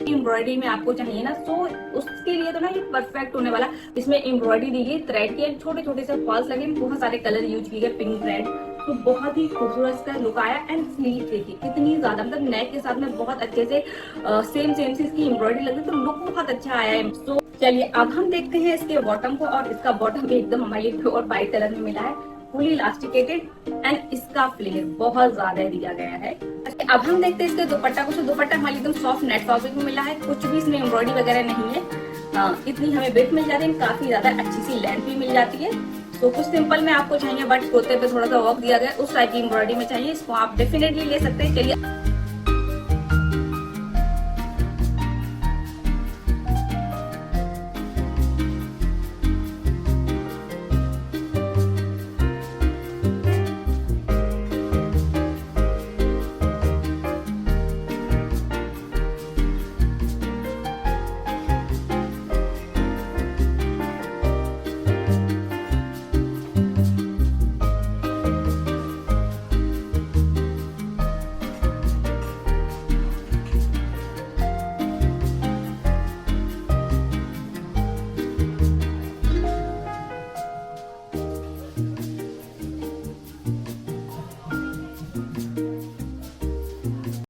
Embroidery में आपको चाहिए ना, तो उसके लिए तो ना ये परफेक्ट होने वाला। इसमें एम्ब्रॉयडरी दी गई थ्रेड की, छोटे छोटे से फॉल्स लगे, बहुत सारे कलर यूज किए गए, पिंक रेड, तो बहुत ही खूबसूरत इसका लुक आया। एंड स्लीव देखिए कितनी ज्यादा, मतलब नेक के साथ में बहुत अच्छे से सेम से इसकी एम्ब्रॉयडरी लगी, तो लुक बहुत अच्छा आया है। तो चलिए अब हम देखते हैं इसके बॉटम को, और इसका बॉटम एकदम हमारे प्योर व्हाइट कलर में मिला है, फुली इलास्टिकेटेड एंड इसका फ्लेयर बहुत ज्यादा दिया गया है। अब हम देखते हैं इसके दुपट्टा को। दुपट्टा हमारी एकदम सॉफ्ट नेट फैब्रिक में मिला है, कुछ भी इसमें एम्ब्रॉयडरी वगैरह नहीं है। इतनी हमें विड्थ मिल जाती है, काफी ज्यादा अच्छी सी लेंथ भी मिल जाती है। तो कुछ सिंपल में आपको चाहिए, बट कुर्ते पे थोड़ा सा वर्क दिया गया उस टाइप की एम्ब्रॉयडरी में चाहिए, इसको आप डेफिनेटली ले सकते हैं। चलिए